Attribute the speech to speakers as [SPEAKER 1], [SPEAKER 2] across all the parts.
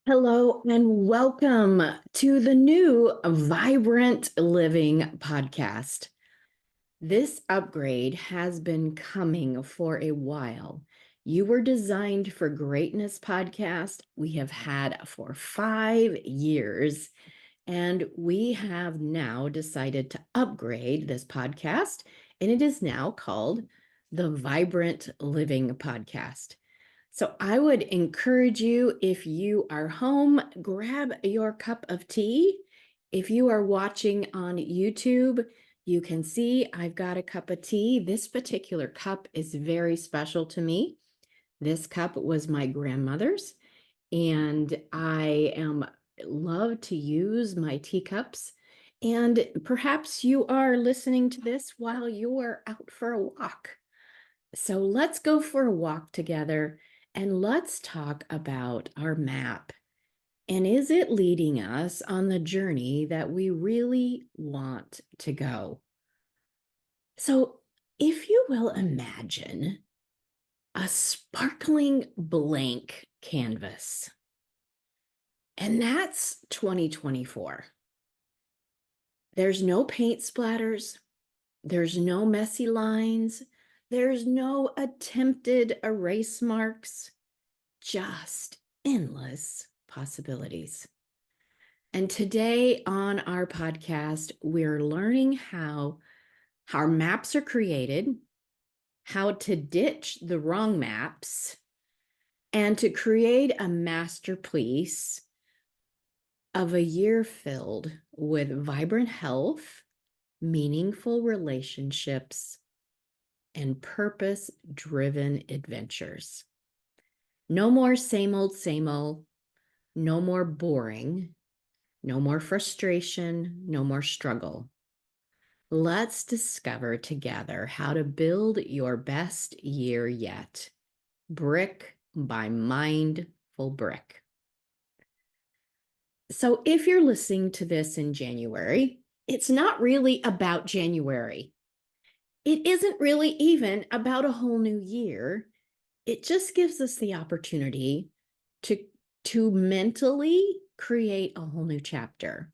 [SPEAKER 1] Hello and welcome to the new Vibrant Living podcast. This upgrade has been coming for a while. You Were Designed for Greatness podcast we have had for 5 years, and we have now decided to upgrade this podcast, and it is now called the Vibrant Living podcast. So I would encourage you, if you are home, grab your cup of tea. If you are watching on YouTube, you can see I've got a cup of tea. This particular cup is very special to me. This cup was my grandmother's, and I love to use my teacups. And perhaps you are listening to this while you are out for a walk. So let's go for a walk together and let's talk about our map. And is it leading us on the journey that we really want to go? So, if you will imagine a sparkling blank canvas, and that's 2024. There's no paint splatters, there's no messy lines, there's no attempted erase marks, just endless possibilities. And today on our podcast, we're learning how our maps are created, how to ditch the wrong maps, and to create a masterpiece of a year filled with vibrant health, meaningful relationships, and purpose-driven adventures. No more same old, no more boring, no more frustration, no more struggle. Let's discover together how to build your best year yet, brick by mindful brick. So if you're listening to this in January, it's not really about January. It isn't really even about a whole new year. It just gives us the opportunity to mentally create a whole new chapter.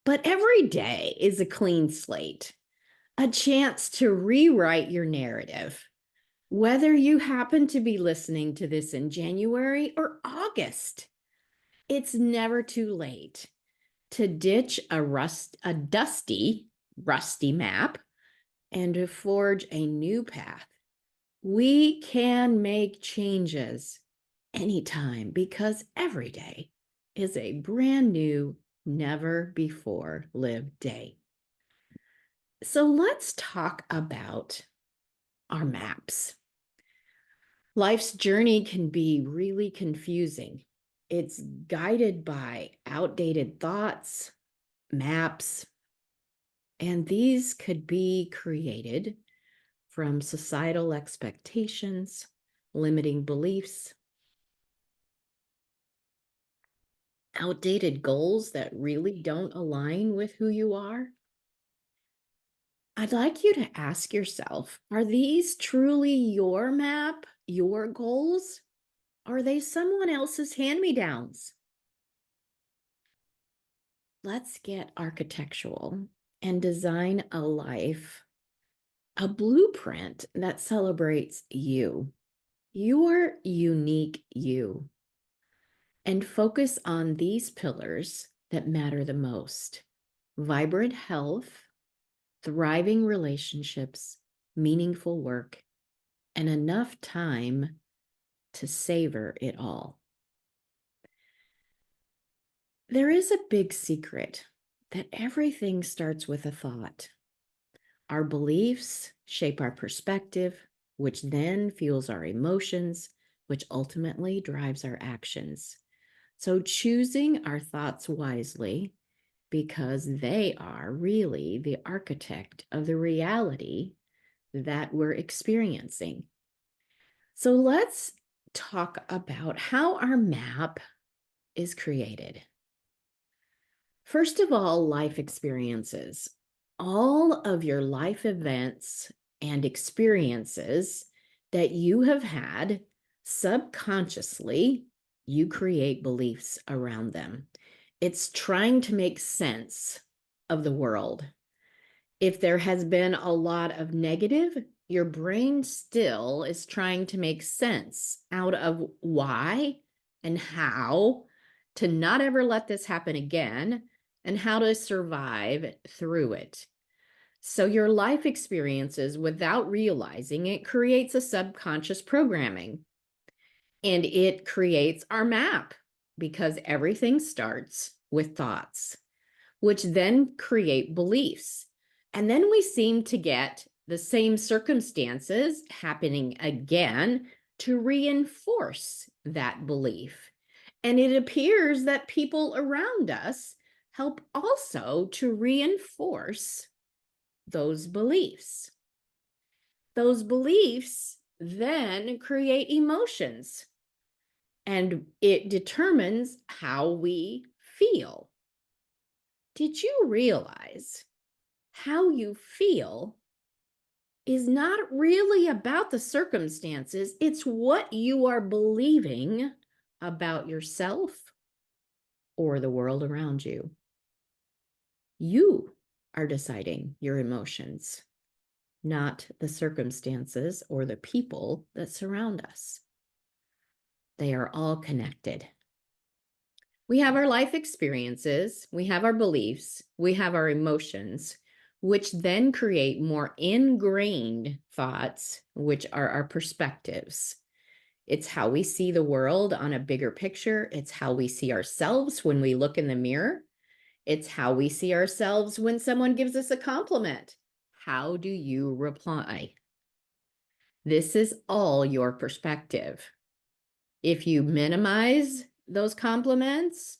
[SPEAKER 1] But every day is a clean slate, a chance to rewrite your narrative. Whether you happen to be listening to this in January or August, it's never too late to ditch a dusty, rusty map and to forge a new path. We can make changes anytime because every day is a brand new, never before lived day. So let's talk about our maps. Life's journey can be really confusing. It's guided by outdated thoughts, maps, and these could be created from societal expectations, limiting beliefs, outdated goals that really don't align with who you are. I'd like you to ask yourself, are these truly your map, your goals? Are they someone else's hand-me-downs? Let's get architectural and design a life, a blueprint that celebrates you, your unique you, and focus on these pillars that matter the most: vibrant health, thriving relationships, meaningful work, and enough time to savor it all. There is a big secret that everything starts with a thought. Our beliefs shape our perspective, which then fuels our emotions, which ultimately drives our actions. So choosing our thoughts wisely, because they are really the architect of the reality that we're experiencing. So let's talk about how our map is created. First of all, life experiences. All of your life events and experiences that you have had subconsciously, you create beliefs around them. It's trying to make sense of the world. If there has been a lot of negative, your brain still is trying to make sense out of why and how to not ever let this happen again and how to survive through it. So, your life experiences, without realizing it, creates a subconscious programming, and it creates our map because everything starts with thoughts, which then create beliefs. And then we seem to get the same circumstances happening again to reinforce that belief. And it appears that people around us help also to reinforce those beliefs. Those beliefs then create emotions, and it determines how we feel. Did you realize how you feel is not really about the circumstances? It's what you are believing about yourself or the world around you. You are deciding your emotions, not the circumstances or the people that surround us. They are all connected. We have our life experiences, we have our beliefs, we have our emotions, which then create more ingrained thoughts, which are our perspectives. It's how we see the world on a bigger picture. It's how we see ourselves when we look in the mirror. It's how we see ourselves when someone gives us a compliment. How do you reply? This is all your perspective. If you minimize those compliments,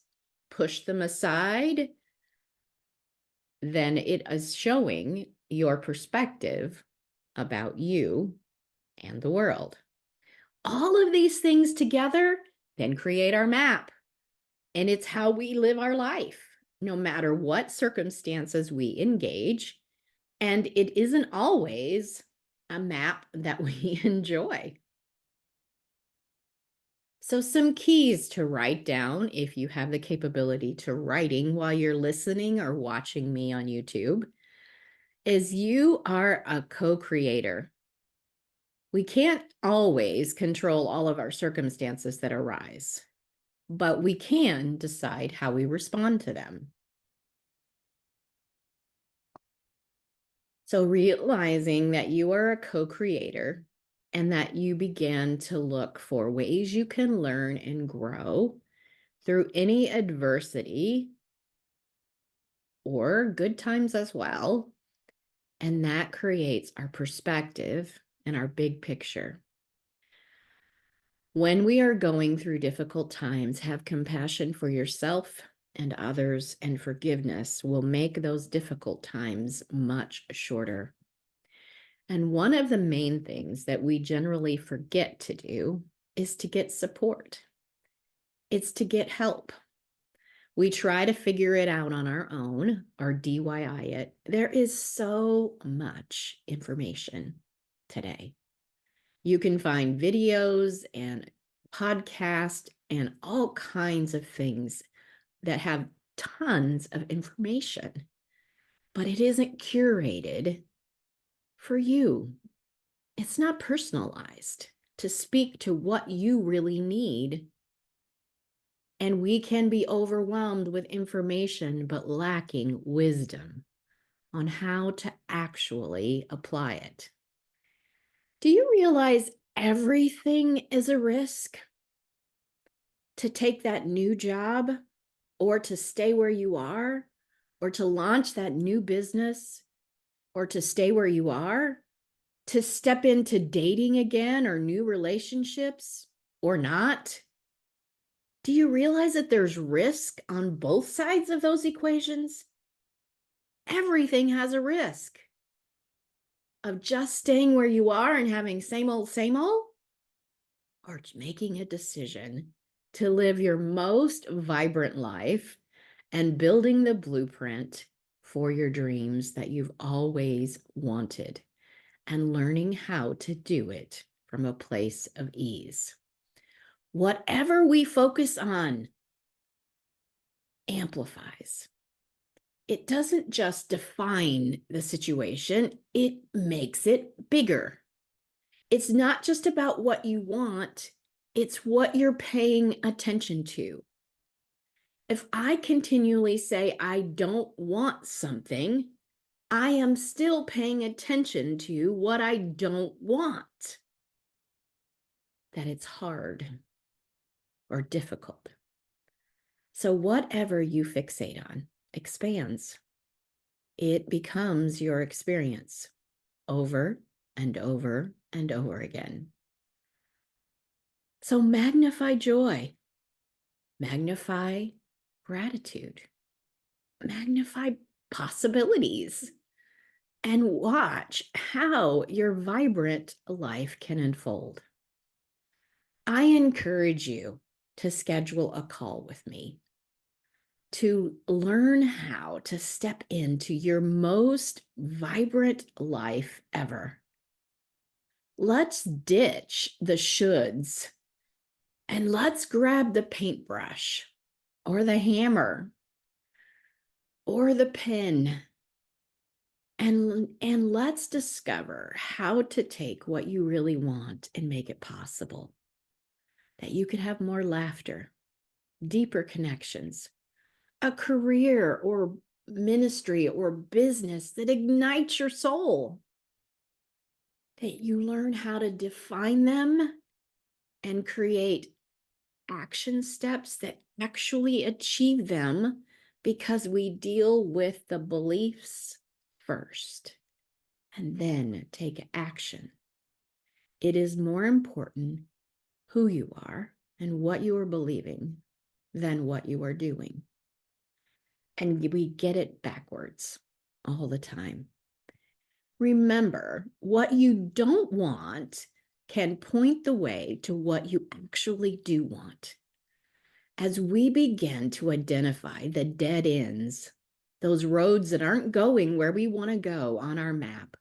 [SPEAKER 1] push them aside, then it is showing your perspective about you and the world. All of these things together then create our map, and it's how we live our life, no matter what circumstances we engage. And it isn't always a map that we enjoy. So, some keys to write down if you have the capability to writing while you're listening or watching me on YouTube is you are a co-creator. We can't always control all of our circumstances that arise, but we can decide how we respond to them. So, realizing that you are a co-creator and that you begin to look for ways you can learn and grow through any adversity or good times as well. And that creates our perspective and our big picture. When we are going through difficult times, have compassion for yourself and others, and forgiveness will make those difficult times much shorter. And one of the main things that we generally forget to do is to get support. It's to get help. We try to figure it out on our own or DIY it. There is so much information today. You can find videos and podcasts and all kinds of things that have tons of information, but it isn't curated for you. It's not personalized to speak to what you really need. And we can be overwhelmed with information, but lacking wisdom on how to actually apply it. Do you realize everything is a risk? To take that new job, or to stay where you are, or to launch that new business, or to stay where you are, to step into dating again or new relationships, or not? Do you realize that there's risk on both sides of those equations? Everything has a risk of just staying where you are and having same old, or making a decision to live your most vibrant life and building the blueprint for your dreams that you've always wanted and learning how to do it from a place of ease. Whatever we focus on amplifies. It doesn't just define the situation, it makes it bigger. It's not just about what you want, it's what you're paying attention to. If I continually say I don't want something, I am still paying attention to what I don't want. That it's hard or difficult. So whatever you fixate on expands. It becomes your experience over and over and over again. So magnify joy, magnify gratitude, magnify possibilities, and watch how your vibrant life can unfold. I encourage you to schedule a call with me to learn how to step into your most vibrant life ever. Let's ditch the shoulds and let's grab the paintbrush or the hammer or the pen and let's discover how to take what you really want and make it possible. That you could have more laughter, deeper connections, a career or ministry or business that ignites your soul. That you learn how to define them and create action steps that actually achieve them because we deal with the beliefs first and then take action. It is more important who you are and what you are believing than what you are doing. And we get it backwards all the time. Remember, what you don't want can point the way to what you actually do want. As we begin to identify the dead ends, those roads that aren't going where we want to go on our map,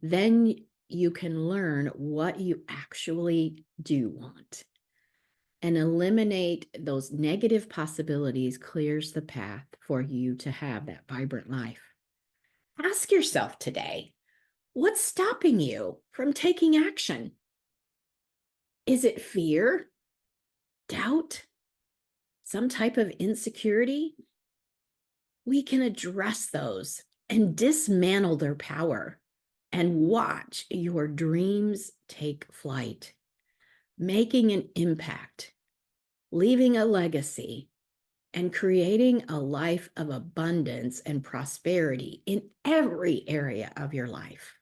[SPEAKER 1] then you can learn what you actually do want. And eliminate those negative possibilities clears the path for you to have that vibrant life. Ask yourself today, what's stopping you from taking action? Is it fear, doubt, some type of insecurity? We can address those and dismantle their power and watch your dreams take flight, making an impact, leaving a legacy, and creating a life of abundance and prosperity in every area of your life.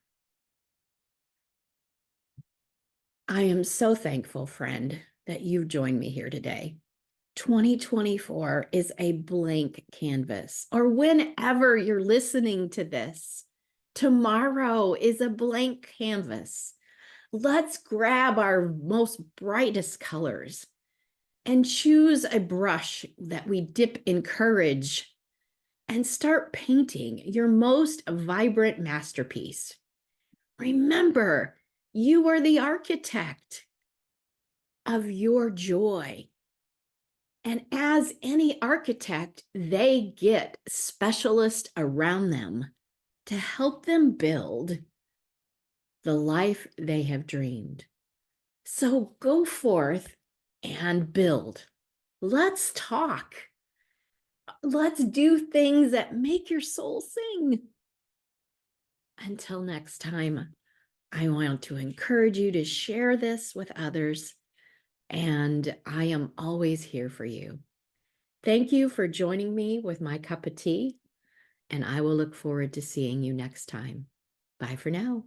[SPEAKER 1] I am so thankful, friend, that you've joined me here today. 2024 is a blank canvas, or whenever you're listening to this, tomorrow is a blank canvas. Let's grab our most brightest colors and choose a brush that we dip in courage and start painting your most vibrant masterpiece. Remember, you are the architect of your joy. And as any architect, they get specialists around them to help them build the life they have dreamed. So go forth and build. Let's talk. Let's do things that make your soul sing. Until next time, I want to encourage you to share this with others, and I am always here for you. Thank you for joining me with my cup of tea, and I will look forward to seeing you next time. Bye for now.